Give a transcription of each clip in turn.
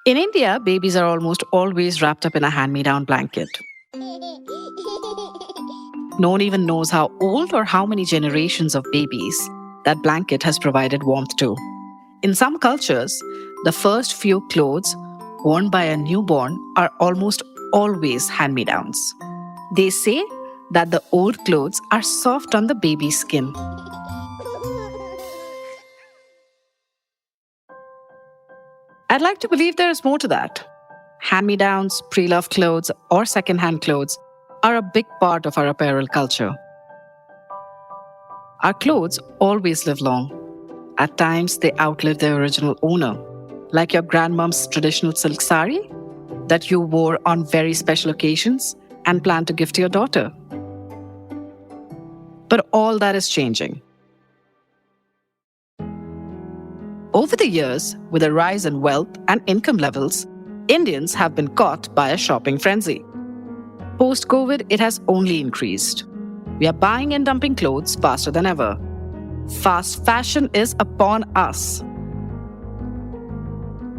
In India, babies are almost always wrapped up in a hand me down blanket. No one even knows how old or how many generations of babies that blanket has provided warmth to. In some cultures, the first few clothes worn by a newborn are almost always hand me downs. They say that the old clothes are soft on the baby's skin. I'd like to believe there is more to that. Hand me downs, pre loved clothes, or second hand clothes are a big part of our apparel culture. Our clothes always live long. At times, they outlive their original owner, like your grandmom's traditional silk sari that you wore on very special occasions and plan to give to your daughter. But all that is changing. Over the years, with a rise in wealth and income levels, Indians have been caught by a shopping frenzy. Post-COVID, it has only increased. We are buying and dumping clothes faster than ever. Fast fashion is upon us.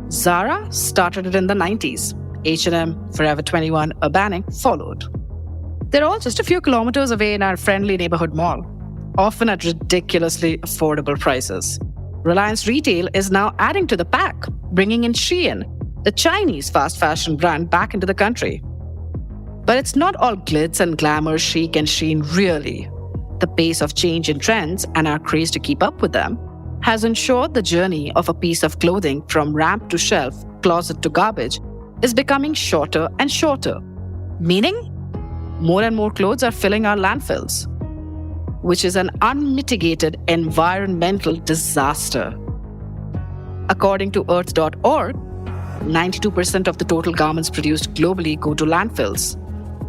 Zara started it in the 90s. H&M, Forever 21, Urbanic followed. They're all just a few kilometers away in our friendly neighborhood mall, often at ridiculously affordable prices. Reliance Retail is now adding to the pack, bringing in Shein, the Chinese fast fashion brand, back into the country. But it's not all glitz and glamour, chic and sheen, really. The pace of change in trends and our craze to keep up with them has ensured the journey of a piece of clothing from ramp to shelf, closet to garbage is becoming shorter and shorter. Meaning, more and more clothes are filling our landfills, which is an unmitigated environmental disaster. According to Earth.org, 92% of the total garments produced globally go to landfills.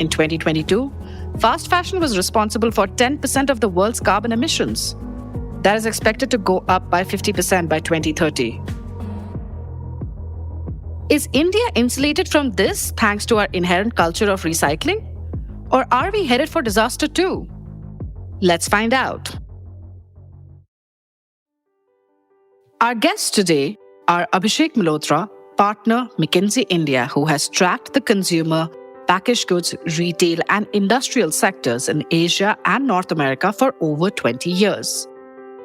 In 2022, fast fashion was responsible for 10% of the world's carbon emissions. That is expected to go up by 50% by 2030. Is India insulated from this thanks to our inherent culture of recycling? Or are we headed for disaster too? Let's find out. Our guests today are Abhishek Malhotra, partner McKinsey India, who has tracked the consumer, packaged goods, retail, and industrial sectors in Asia and North America for over 20 years.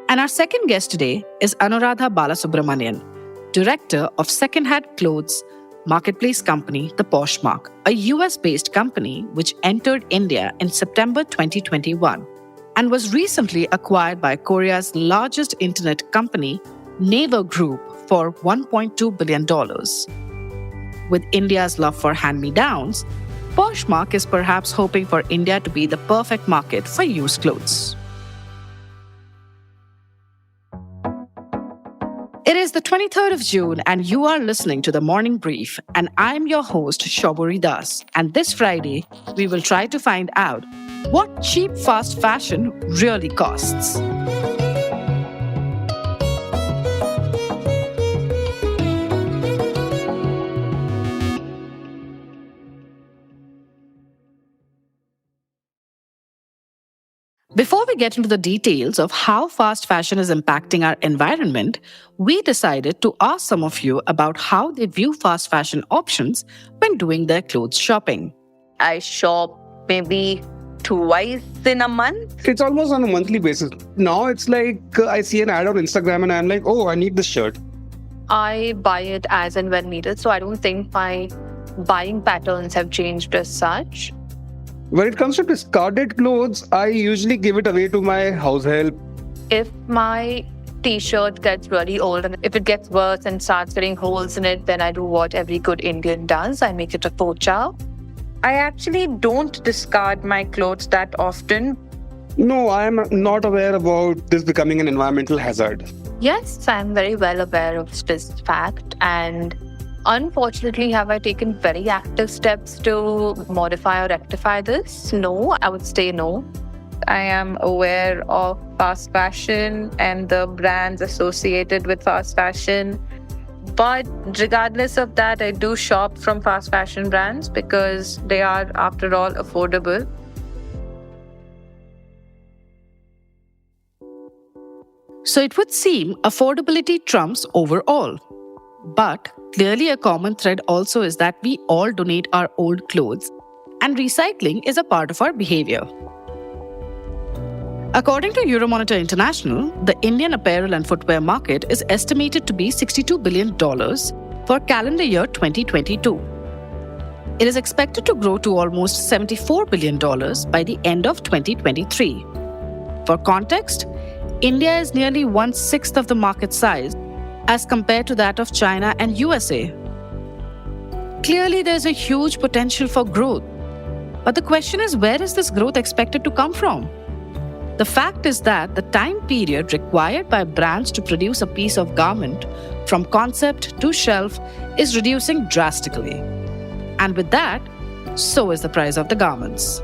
And our second guest today is Anuradha Balasubramanian, director of second-hand clothes marketplace company, The Poshmark, a US-based company which entered India in September 2021 and was recently acquired by Korea's largest internet company, Naver Group, for $1.2 billion. With India's love for hand-me-downs, Poshmark is perhaps hoping for India to be the perfect market for used clothes. It is the 23rd of June and you are listening to The Morning Brief, and I'm your host Shauburi Das, and this Friday we will try to find out what cheap fast fashion really costs. Before we get into the details of how fast fashion is impacting our environment, we decided to ask some of you about how they view fast fashion options when doing their clothes shopping. I shop maybe twice in a month. It's almost on a monthly basis. Now it's like I see an ad on Instagram and I'm like, oh, I need this shirt. I buy it as and when needed, so I don't think my buying patterns have changed as such. When it comes to discarded clothes, I usually give it away to my house help. If my t-shirt gets really old and if it gets worse and starts getting holes in it, then I do what every good Indian does. I make it a pocha. I actually don't discard my clothes that often. No, I am not aware about this becoming an environmental hazard. Yes, I'm very well aware of this fact, and unfortunately, have I taken very active steps to modify or rectify this? No, I would say no. I am aware of fast fashion and the brands associated with fast fashion. But regardless of that, I do shop from fast fashion brands because they are, after all, affordable. So it would seem affordability trumps overall. But clearly, a common thread also is that we all donate our old clothes, and recycling is a part of our behavior. According to Euromonitor International, the Indian apparel and footwear market is estimated to be $62 billion for calendar year 2022. It is expected to grow to almost $74 billion by the end of 2023. For context, India is nearly 1/6 of the market size as compared to that of China and USA. Clearly, there's a huge potential for growth. But the question is, where is this growth expected to come from? The fact is that the time period required by brands to produce a piece of garment from concept to shelf is reducing drastically. And with that, so is the price of the garments.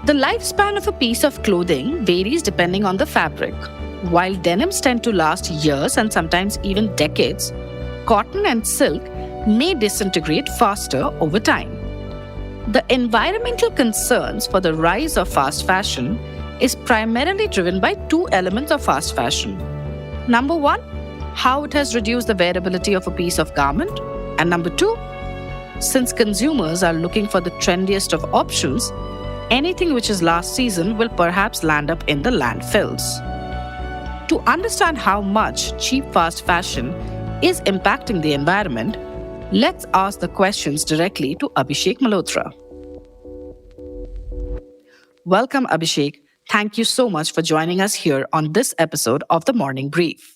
The lifespan of a piece of clothing varies depending on the fabric. While denims tend to last years and sometimes even decades, cotton and silk may disintegrate faster over time. The environmental concerns for the rise of fast fashion is primarily driven by two elements of fast fashion. Number one, how it has reduced the wearability of a piece of garment. And number two, since consumers are looking for the trendiest of options, anything which is last season will perhaps land up in the landfills. To understand how much cheap fast fashion is impacting the environment, let's ask the questions directly to Abhishek Malhotra. Welcome, Abhishek. Thank you so much for joining us here on this episode of the Morning Brief.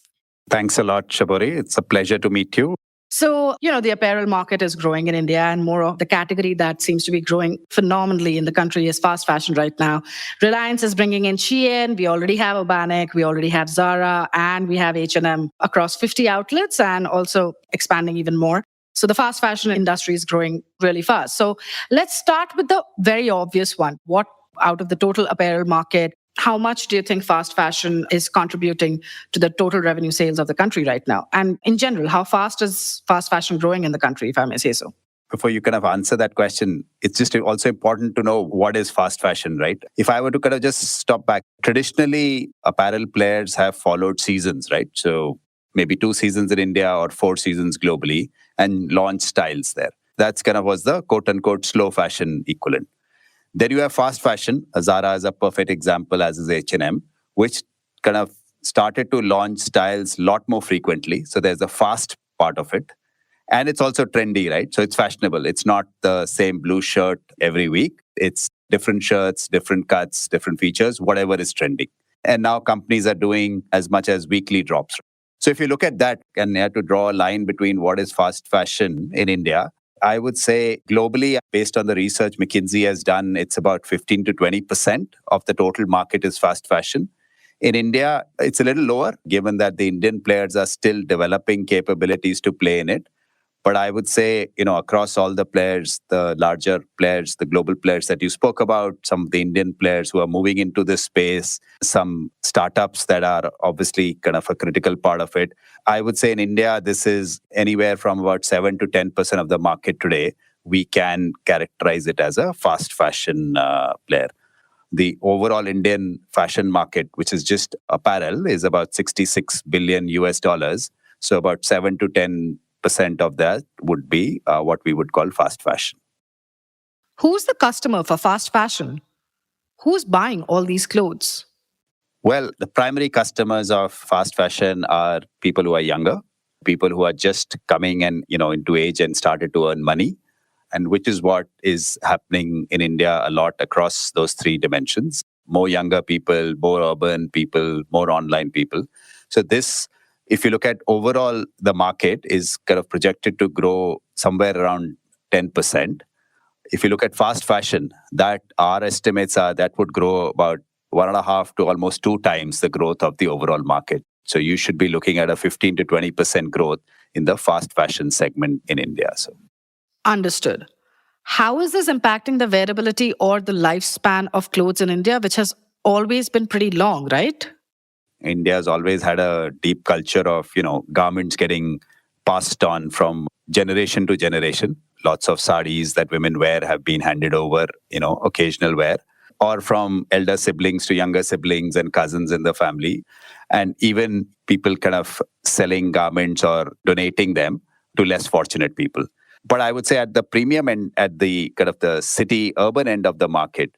Thanks a lot, Shabori. It's a pleasure to meet you. So, the apparel market is growing in India, and more of the category that seems to be growing phenomenally in the country is fast fashion right now. Reliance is bringing in Shein. We already have Urbanik. We already have Zara, and we have H&M across 50 outlets and also expanding even more. So the fast fashion industry is growing really fast. So let's start with the very obvious one. What out of the total apparel market, how much do you think fast fashion is contributing to the total revenue sales of the country right now? And in general, how fast is fast fashion growing in the country, if I may say so? Before you kind of answer that question, it's just also important to know what is fast fashion, right? If I were to kind of just stop back, traditionally, apparel players have followed seasons, right? So maybe 2 seasons in India or 4 seasons globally and launch styles there. That's kind of was the quote-unquote slow fashion equivalent. Then you have fast fashion. Zara is a perfect example, as is H&M, which kind of started to launch styles a lot more frequently. So there's a fast part of it. And it's also trendy, right? So it's fashionable. It's not the same blue shirt every week. It's different shirts, different cuts, different features, whatever is trending. And now companies are doing as much as weekly drops. So if you look at that and you have to draw a line between what is fast fashion in India, I would say globally, based on the research McKinsey has done, it's about 15 to 20% of the total market is fast fashion. In India, it's a little lower, given that the Indian players are still developing capabilities to play in it. But I would say, across all the players, the larger players, the global players that you spoke about, some of the Indian players who are moving into this space, some startups that are obviously kind of a critical part of it. I would say in India, this is anywhere from about 7 to 10% of the market today. We can characterize it as a fast fashion player. The overall Indian fashion market, which is just apparel, is about $66 billion US. So about 7 to 10% of that would be what we would call fast fashion. Who's the customer for fast fashion? Who's buying all these clothes? Well, the primary customers of fast fashion are people who are younger, people who are just coming and into age and started to earn money, and which is what is happening in India a lot across those 3 dimensions. More younger people, more urban people, more online people. So this, if you look at overall, the market is kind of projected to grow somewhere around 10%. If you look at fast fashion, that our estimates are that would grow about 1.5 to almost 2 times the growth of the overall market. So you should be looking at a 15 to 20% growth in the fast fashion segment in India. So, understood. How is this impacting the wearability or the lifespan of clothes in India, which has always been pretty long, right? India has always had a deep culture of, garments getting passed on from generation to generation. Lots of saris that women wear have been handed over, occasional wear. or from elder siblings to younger siblings and cousins in the family. And even people kind of selling garments or donating them to less fortunate people. But I would say at the premium and at the kind of the city urban end of the market,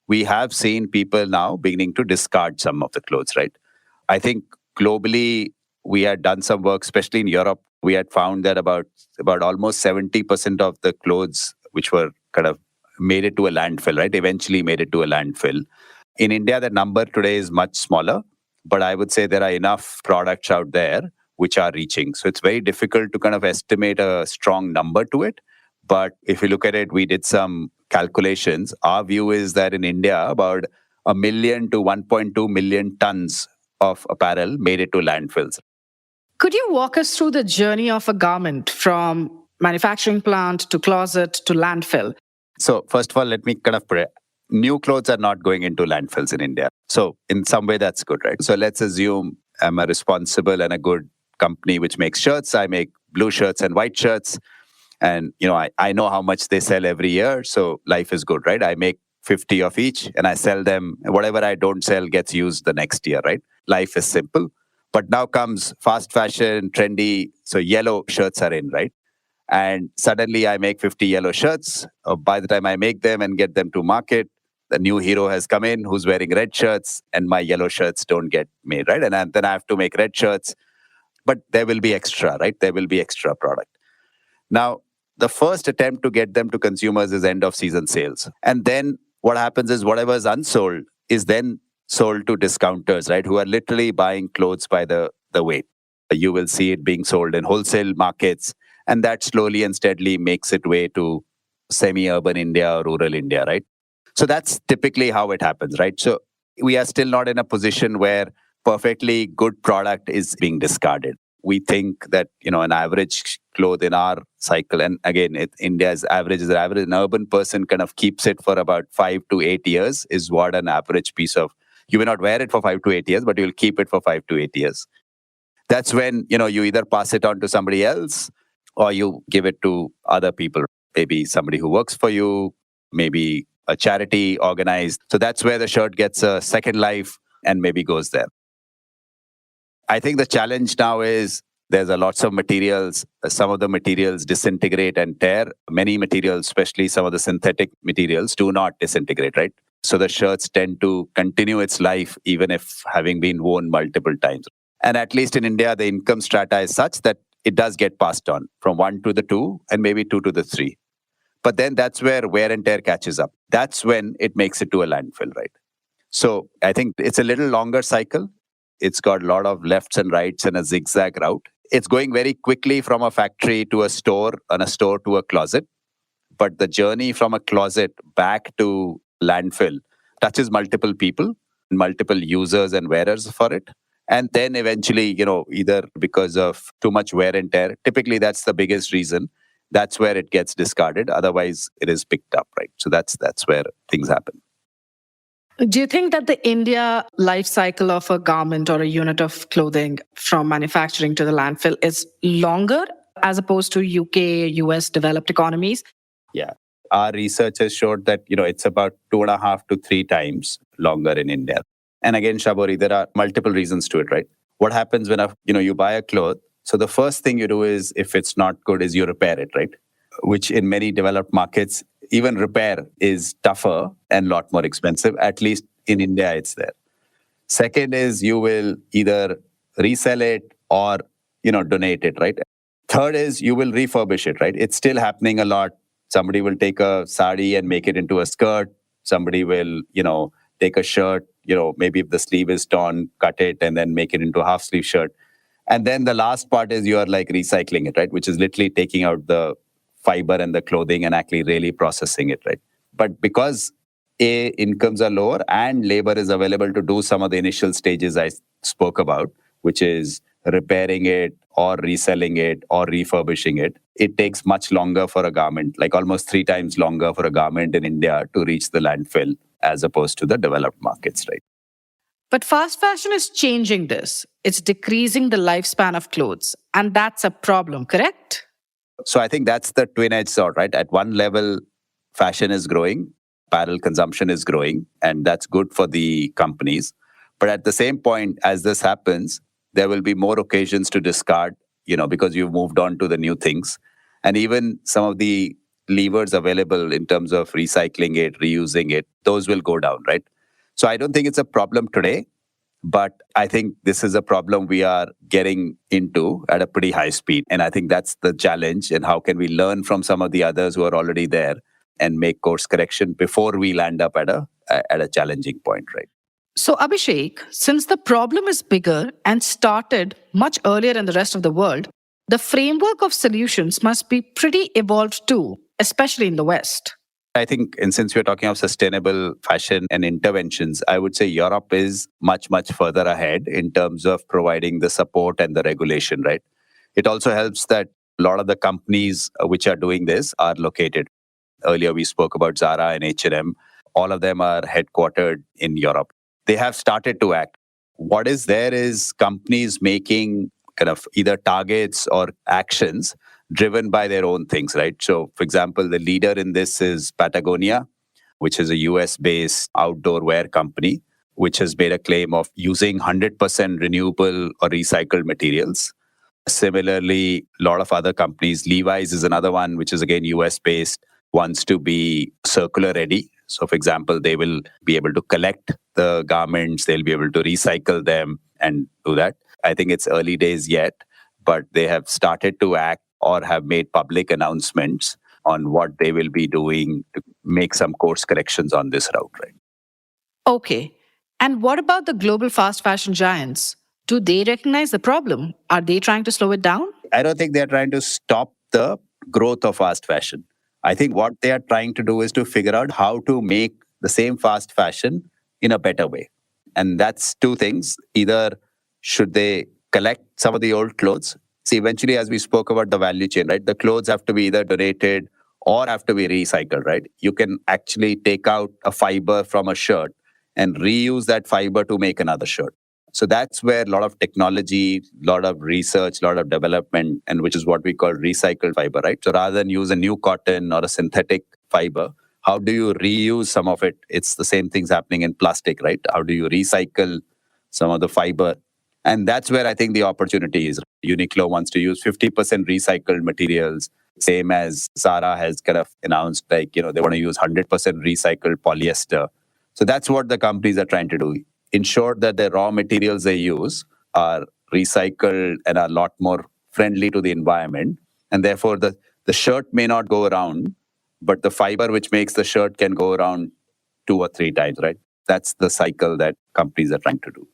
we have seen people now beginning to discard some of the clothes, right? I think globally, we had done some work, especially in Europe. We had found that about almost 70% of the clothes which were kind of made it to a landfill, right? Eventually made it to a landfill. In India, the number today is much smaller, but I would say there are enough products out there which are reaching. So it's very difficult to kind of estimate a strong number to it. But if you look at it, we did some calculations. Our view is that in India, about 1 million to 1.2 million tons of apparel made it to landfills. Could you walk us through the journey of a garment from manufacturing plant to closet to landfill? So first of all, let me kind of put it. New clothes are not going into landfills in India. So in some way, that's good, right? So let's assume I'm a responsible and a good company which makes shirts. I make blue shirts and white shirts. And, I know how much they sell every year. So life is good, right? I make 50 of each and I sell them. Whatever I don't sell gets used the next year, right? Life is simple. But now comes fast fashion, trendy. So yellow shirts are in, right? And suddenly I make 50 yellow shirts. By the time I make them and get them to market, the new hero has come in who's wearing red shirts and my yellow shirts don't get made, right? And then I have to make red shirts. But there will be extra, right? There will be extra product. Now, the first attempt to get them to consumers is end of season sales. And then what happens is whatever is unsold is then sold to discounters, right? Who are literally buying clothes by the weight. You will see it being sold in wholesale markets. And that slowly and steadily makes its way to semi-urban India or rural India, right? So that's typically how it happens, right? So we are still not in a position where perfectly good product is being discarded. We think that, an average cloth in our cycle, and again, India's average is average. An urban person kind of keeps it for about 5 to 8 years is what an average piece of, you may not wear it for 5 to 8 years, but you'll keep it for 5 to 8 years. That's when, you either pass it on to somebody else or you give it to other people, maybe somebody who works for you, maybe a charity organized. So that's where the shirt gets a second life and maybe goes there. I think the challenge now is there's a lots of materials. Some of the materials disintegrate and tear. Many materials, especially some of the synthetic materials, do not disintegrate, right? So the shirts tend to continue its life even if having been worn multiple times. And at least in India, the income strata is such that it does get passed on from 1 to the 2 and maybe 2 to the 3. But then that's where wear and tear catches up. That's when it makes it to a landfill, right? So I think it's a little longer cycle. It's got a lot of lefts and rights and a zigzag route. It's going very quickly from a factory to a store and a store to a closet. But the journey from a closet back to landfill touches multiple people, multiple users and wearers for it. And then eventually, either because of too much wear and tear, typically that's the biggest reason. That's where it gets discarded. Otherwise, it is picked up, right? So that's where things happen. Do you think that the India life cycle of a garment or a unit of clothing from manufacturing to the landfill is longer as opposed to UK, US developed economies? Yeah. Our research has showed that, it's about 2.5 to 3 times longer in India. And again, Shabori, there are multiple reasons to it, right? What happens when, you buy a cloth? So the first thing you do is, if it's not good, is you repair it, right? Which in many developed markets, even repair is tougher and a lot more expensive. At least in India, it's there. Second is you will either resell it or, donate it, right? Third is you will refurbish it, right? It's still happening a lot. Somebody will take a sari and make it into a skirt. Somebody will, take a shirt, maybe if the sleeve is torn, cut it and then make it into a half sleeve shirt. And then the last part is you are like recycling it, right? Which is literally taking out the fiber and the clothing and actually really processing it, right? But because incomes are lower and labor is available to do some of the initial stages I spoke about, which is repairing it or reselling it or refurbishing it, it takes much longer for a garment, like almost 3 times longer for a garment in India to reach the landfill as opposed to the developed markets, right? But fast fashion is changing this. It's decreasing the lifespan of clothes. And that's a problem, correct? So I think that's the twin-edged sword, right? At one level, fashion is growing, apparel consumption is growing, and that's good for the companies. But at the same point, as this happens, there will be more occasions to discard, because you've moved on to the new things. And even some of the levers available in terms of recycling it, reusing it, those will go down, right? So I don't think it's a problem today, but I think this is a problem we are getting into at a pretty high speed. And I think that's the challenge. And how can we learn from some of the others who are already there and make course correction before we land up at a challenging point, right? So, Abhishek, since the problem is bigger and started much earlier in the rest of the world, the framework of solutions must be pretty evolved too, especially in the West. I think, and since we're talking of sustainable fashion and interventions, I would say Europe is much, much further ahead in terms of providing the support and the regulation, right? It also helps that a lot of the companies which are doing this are located. Earlier, we spoke about Zara and H&M. All of them are headquartered in Europe. They have started to act. What is there is companies making kind of either targets or actions driven by their own things, right? So, for example, the leader in this is Patagonia, which is a US-based outdoor wear company, which has made a claim of using 100% renewable or recycled materials. Similarly, a lot of other companies, Levi's is another one, which is again US-based, wants to be circular ready. So, for example, they will be able to collect the garments, they'll be able to recycle them and do that. I think it's early days yet, but they have started to act or have made public announcements on what they will be doing to make some course corrections on this route, right? Okay. And what about the global fast fashion giants? Do they recognize the problem? Are they trying to slow it down? I don't think they're trying to stop the growth of fast fashion. I think what they are trying to do is to figure out how to make the same fast fashion in a better way. And that's two things. Either should they collect some of the old clothes? See, eventually, as we spoke about the value chain, right? The clothes have to be either donated or have to be recycled, right? You can actually take out a fiber from a shirt and reuse that fiber to make another shirt. So that's where a lot of technology, a lot of research, a lot of development, and which is what we call recycled fiber, right? So rather than use a new cotton or a synthetic fiber, how do you reuse some of it? It's the same things happening in plastic, right? How do you recycle some of the fiber? And that's where I think the opportunity is. Uniqlo wants to use 50% recycled materials, same as Zara has kind of announced, they want to use 100% recycled polyester. So that's what the companies are trying to do. Ensure that the raw materials they use are recycled and are a lot more friendly to the environment. And therefore, the shirt may not go around, but the fiber which makes the shirt can go around 2 or 3 times, right? That's the cycle that companies are trying to do.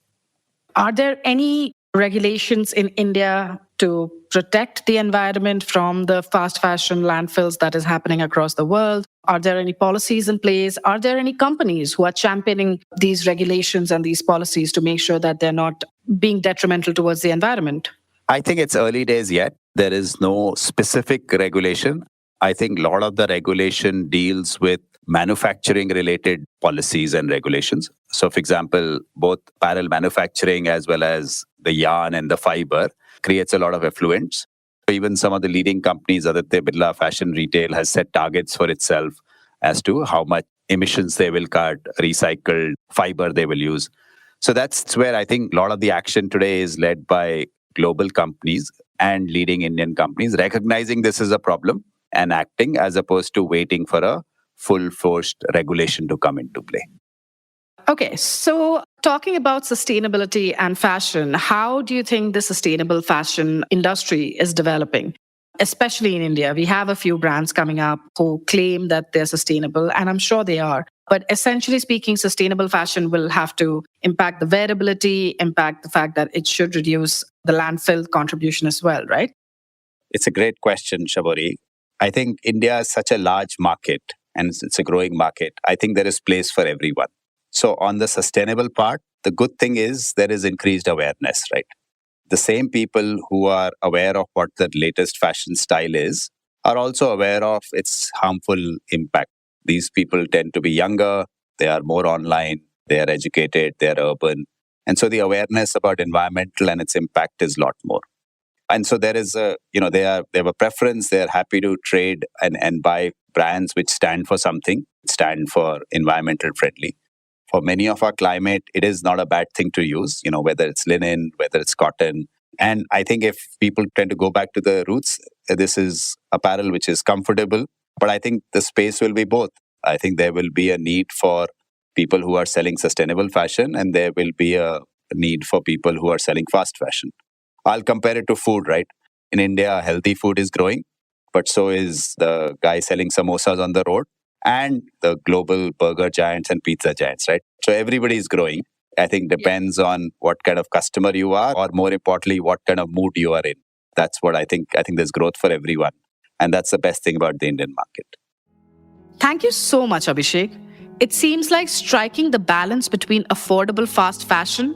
Are there any regulations in India to protect the environment from the fast fashion landfills that is happening across the world? Are there any policies in place? Are there any companies who are championing these regulations and these policies to make sure that they're not being detrimental towards the environment? I think it's early days yet. There is no specific regulation. I think a lot of the regulation deals with manufacturing related policies and regulations. So, for example, both apparel manufacturing as well as the yarn and the fiber creates a lot of effluents. Even some of the leading companies, Aditya Birla Fashion Retail, has set targets for itself as to how much emissions they will cut, recycled fiber they will use. So that's where I think a lot of the action today is led by global companies and leading Indian companies, recognizing this is a problem and acting as opposed to waiting for a full-forced regulation to come into play. Okay, so talking about sustainability and fashion, how do you think the sustainable fashion industry is developing? Especially in India, we have a few brands coming up who claim that they're sustainable, and I'm sure they are. But essentially speaking, sustainable fashion will have to impact the wearability, impact the fact that it should reduce the landfill contribution as well, right? It's a great question, Shabori. I think India is such a large market and it's a growing market. I think there is place for everyone. So on the sustainable part, the good thing is there is increased awareness, right? The same people who are aware of what the latest fashion style is are also aware of its harmful impact. These people tend to be younger, they are more online, they are educated, they are urban. And so the awareness about environmental and its impact is a lot more. And so there is they have a preference. They're happy to trade and buy brands which stand for something, stand for environmental friendly. For many of our climate, it is not a bad thing to use, whether it's linen, whether it's cotton. And I think if people tend to go back to the roots, this is apparel which is comfortable. But I think the space will be both. I think there will be a need for people who are selling sustainable fashion, and there will be a need for people who are selling fast fashion. I'll compare it to food, right? In India, healthy food is growing, but so is the guy selling samosas on the road and the global burger giants and pizza giants, right? So everybody is growing. I think depends on what kind of customer you are, or more importantly, what kind of mood you are in. That's what I think. I think there's growth for everyone. And that's the best thing about the Indian market. Thank you so much, Abhishek. It seems like striking the balance between affordable fast fashion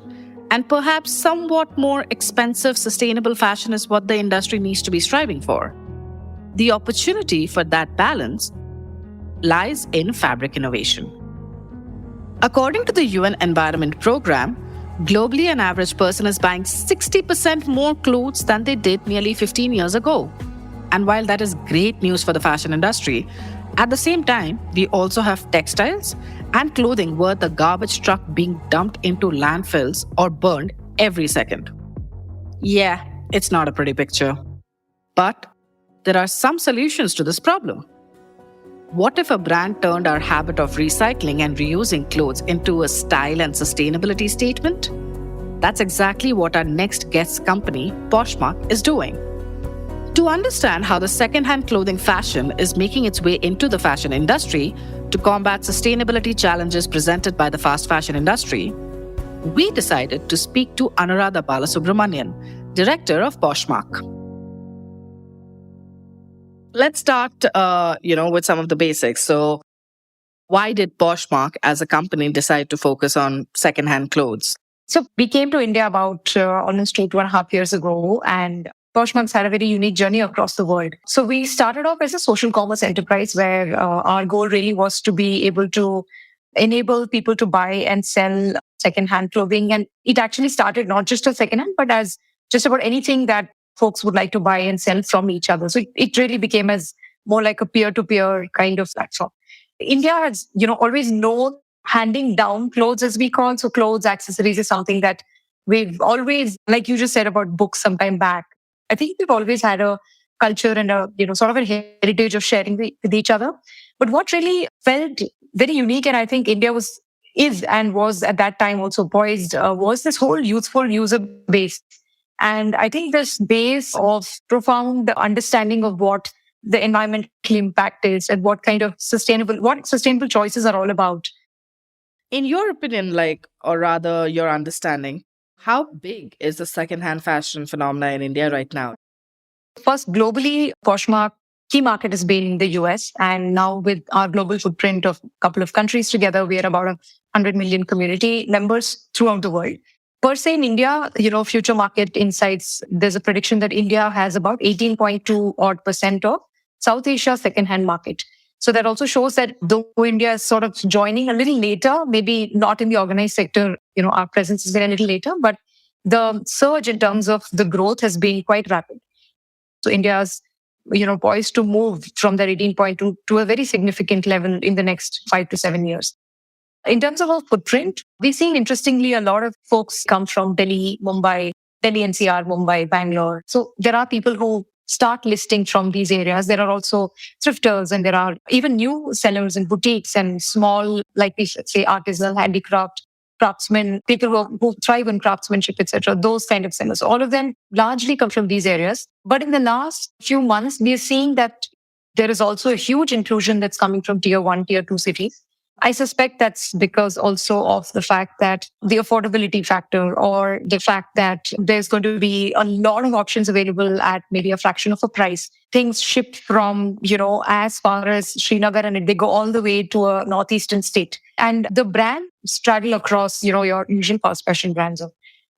and perhaps somewhat more expensive sustainable fashion is what the industry needs to be striving for. The opportunity for that balance lies in fabric innovation. According to the UN Environment Programme, globally an average person is buying 60% more clothes than they did nearly 15 years ago. And while that is great news for the fashion industry, at the same time, we also have textiles and clothing worth a garbage truck being dumped into landfills or burned every second. Yeah, it's not a pretty picture. But there are some solutions to this problem. What if a brand turned our habit of recycling and reusing clothes into a style and sustainability statement? That's exactly what our next guest company, Poshmark, is doing. To understand how the second-hand clothing fashion is making its way into the fashion industry to combat sustainability challenges presented by the fast fashion industry, we decided to speak to Anuradha Balasubramanian, director of Poshmark. Let's start, with some of the basics. So, why did Poshmark as a company decide to focus on second-hand clothes? So we came to India about almost 2.5 years ago, and Poshmark's had a very unique journey across the world. So we started off as a social commerce enterprise where our goal really was to be able to enable people to buy and sell secondhand clothing. And it actually started not just as secondhand, but as just about anything that folks would like to buy and sell from each other. So it really became as more like a peer-to-peer kind of platform. India has, always known handing down clothes, as we call. So clothes, accessories is something that we've always, like you just said about books some time back, I think we've always had a culture and a, sort of a heritage of sharing with each other. But what really felt very unique, and I think India was at that time also poised, was this whole youthful user base. And I think this base of profound understanding of what the environmental impact is and what sustainable choices are all about. In your opinion, or rather your understanding, how big is the second-hand fashion phenomena in India right now? First, globally, Poshmark key market has been the US. And now with our global footprint of a couple of countries together, we are about 100 million community members throughout the world. Per se in India, Future Market Insights, there's a prediction that India has about 18.2% of South Asia second-hand market. So that also shows that though India is sort of joining a little later, maybe not in the organized sector, our presence has been a little later, but the surge in terms of the growth has been quite rapid. So India's, poised to move from that 18.2 to a very significant level in the next 5 to 7 years. In terms of our footprint, we've seen, interestingly, a lot of folks come from Delhi NCR, Mumbai, Bangalore. So there are people who start listing from these areas. There are also thrifters, and there are even new sellers in boutiques and small, like we say, artisanal handicraft, craftsmen, people who thrive in craftsmanship, etc. Those kind of sellers. All of them largely come from these areas. But in the last few months, we are seeing that there is also a huge inclusion that's coming from tier 1, tier 2 cities. I suspect that's because also of the fact that the affordability factor, or the fact that there's going to be a lot of options available at maybe a fraction of a price. Things shipped from, as far as Srinagar, and they go all the way to a northeastern state. And the brand straddle across, your usual fast fashion brands.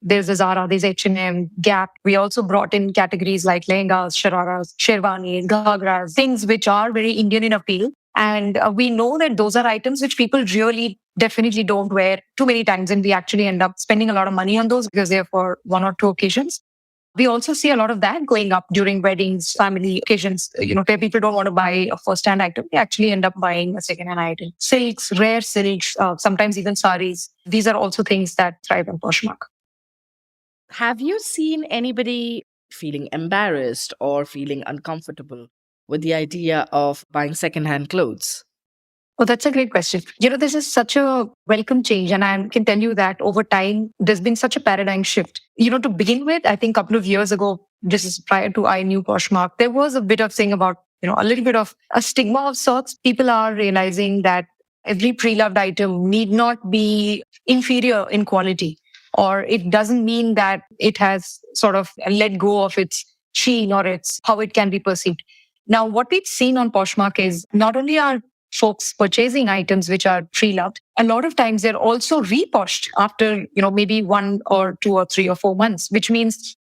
There's the Zara, there's H&M, Gap. We also brought in categories like lehengas, shararas, sherwanis, ghagras, things which are very Indian in appeal. And we know that those are items which people really definitely don't wear too many times. And we actually end up spending a lot of money on those because they're for 1 or 2 occasions. We also see a lot of that going up during weddings, family occasions, where people don't want to buy a first-hand item. They actually end up buying a second-hand item. Silks, rare silks, sometimes even saris. These are also things that thrive on Poshmark. Have you seen anybody feeling embarrassed or feeling uncomfortable with the idea of buying secondhand clothes? Oh, that's a great question. This is such a welcome change. And I can tell you that over time, there's been such a paradigm shift. To begin with, I think a couple of years ago, this is prior to I knew Poshmark, there was a bit of thing about, a little bit of a stigma of sorts. People are realizing that every pre-loved item need not be inferior in quality, or it doesn't mean that it has sort of let go of its sheen or its how it can be perceived. Now, what we've seen on Poshmark is not only are folks purchasing items which are pre-loved, a lot of times they're also reposhed after, maybe 1 or 2 or 3 or 4 months, which means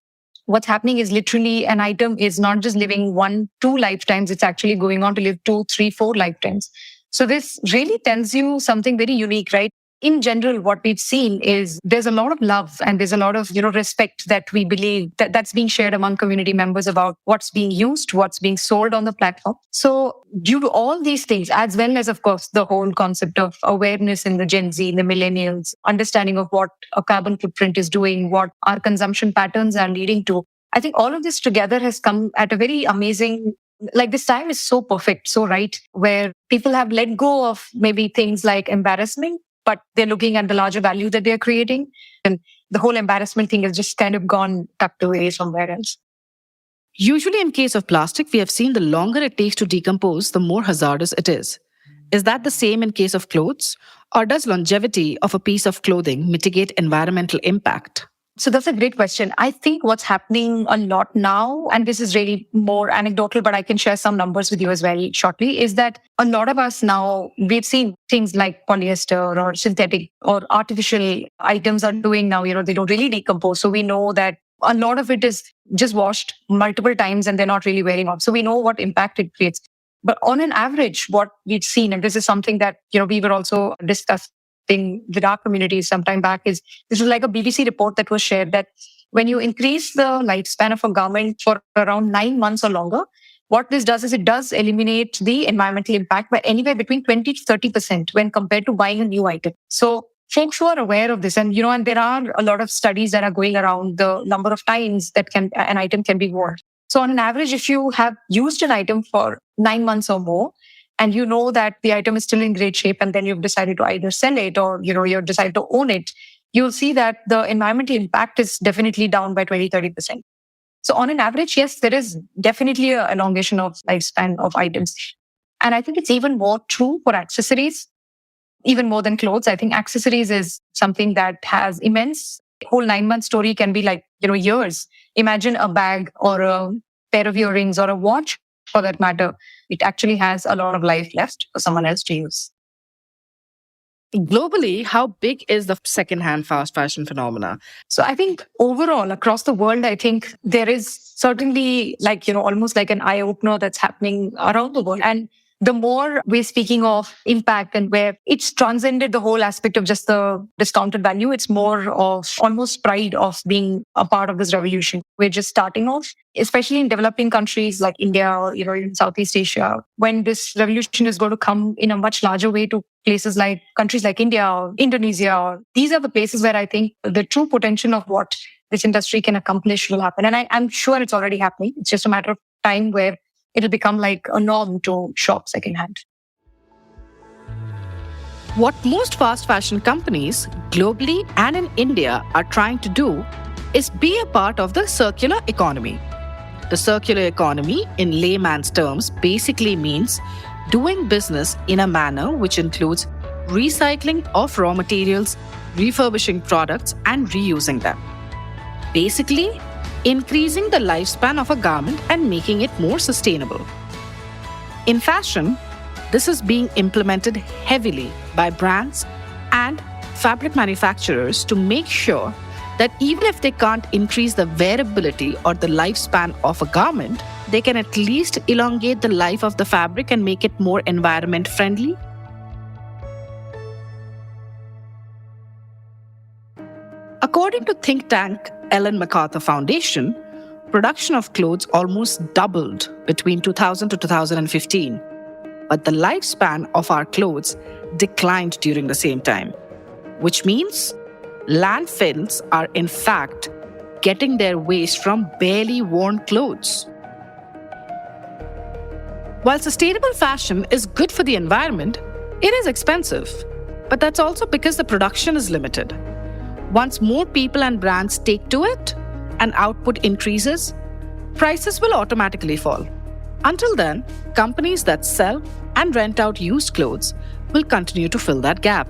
what's happening is literally an item is not just living 1, 2 lifetimes, it's actually going on to live 2, 3, 4 lifetimes. So this really tells you something very unique, right? In general, what we've seen is there's a lot of love and there's a lot of, respect that we believe that's being shared among community members about what's being used, what's being sold on the platform. So due to all these things, as well as, of course, the whole concept of awareness in the Gen Z, the millennials, understanding of what a carbon footprint is doing, what our consumption patterns are leading to, I think all of this together has come at a very amazing, this time is so perfect, so right, where people have let go of maybe things like embarrassment, but they're looking at the larger value that they're creating. And the whole embarrassment thing has just kind of gone tucked away somewhere else. Usually in case of plastic, we have seen the longer it takes to decompose, the more hazardous it is. Is that the same in case of clothes? Or does longevity of a piece of clothing mitigate environmental impact? So that's a great question. I think what's happening a lot now, and this is really more anecdotal, but I can share some numbers with you as well shortly, is that a lot of us now, we've seen things like polyester or synthetic or artificial items are doing now, they don't really decompose. So we know that a lot of it is just washed multiple times and they're not really wearing off. So we know what impact it creates. But on an average, what we've seen, and this is something that, we were also discussing with our community some time back, is this was like a BBC report that was shared that when you increase the lifespan of a garment for around 9 months or longer, what this does is it does eliminate the environmental impact by anywhere between 20 to 30% when compared to buying a new item. So folks who are aware of this, and and there are a lot of studies that are going around the number of times that an item can be worn. So on an average, if you have used an item for 9 months or more, and you know that the item is still in great shape, and then you've decided to either sell it or, you've decided to own it, you'll see that the environmental impact is definitely down by 20, 30%. So on an average, yes, there is definitely an elongation of lifespan of items. And I think it's even more true for accessories, even more than clothes. I think accessories is something that has immense, whole 9-month story can be like, years. Imagine a bag or a pair of earrings or a watch, for that matter. It actually has a lot of life left for someone else to use. Globally, how big is the secondhand fast fashion phenomena? So I think overall across the world, I think there is certainly almost like an eye-opener that's happening around the world. And the more we're speaking of impact and where it's transcended the whole aspect of just the discounted value, it's more of almost pride of being a part of this revolution. We're just starting off, especially in developing countries like India or, in Southeast Asia, when this revolution is going to come in a much larger way to places like countries like India or Indonesia. These are the places where I think the true potential of what this industry can accomplish will happen. And I'm sure it's already happening. It's just a matter of time where it'll become like a norm to shop secondhand. What most fast fashion companies globally and in India are trying to do is be a part of the circular economy. The circular economy, in layman's terms, basically means doing business in a manner which includes recycling of raw materials, refurbishing products, and reusing them. Basically, increasing the lifespan of a garment and making it more sustainable. In fashion, this is being implemented heavily by brands and fabric manufacturers to make sure that even if they can't increase the wearability or the lifespan of a garment, they can at least elongate the life of the fabric and make it more environment friendly. According to think tank Ellen MacArthur Foundation, production of clothes almost doubled between 2000 to 2015, but the lifespan of our clothes declined during the same time, which means landfills are in fact getting their waste from barely worn clothes. While sustainable fashion is good for the environment, it is expensive, but that's also because the production is limited. Once more people and brands take to it and output increases, prices will automatically fall. Until then, companies that sell and rent out used clothes will continue to fill that gap.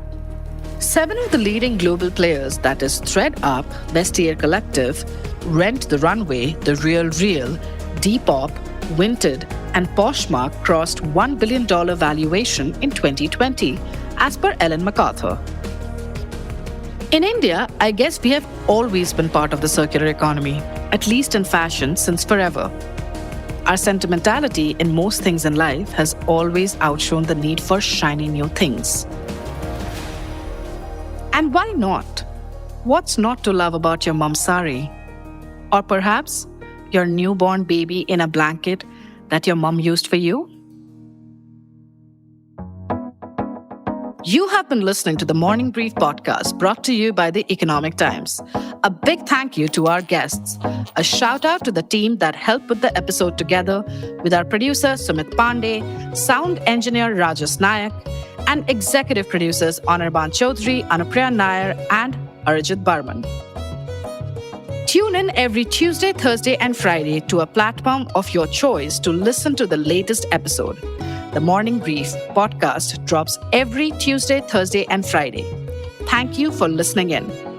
7 of the leading global players, that is thredUP, Vestiaire Collective, Rent the Runway, The RealReal, Depop, Vinted, and Poshmark crossed $1 billion valuation in 2020, as per Ellen MacArthur. In India, I guess we have always been part of the circular economy, at least in fashion, since forever. Our sentimentality in most things in life has always outshone the need for shiny new things. And why not? What's not to love about your mom's sari? Or perhaps your newborn baby in a blanket that your mom used for you? You have been listening to the Morning Brief podcast brought to you by the Economic Times. A big thank you to our guests. A shout out to the team that helped put the episode together, with our producer Sumit Pandey, sound engineer Rajas Nayak, and executive producers Anirban Chaudhary, Anupriya Nair, and Arijit Barman. Tune in every Tuesday, Thursday, and Friday to a platform of your choice to listen to the latest episode. The Morning Brief podcast drops every Tuesday, Thursday, and Friday. Thank you for listening in.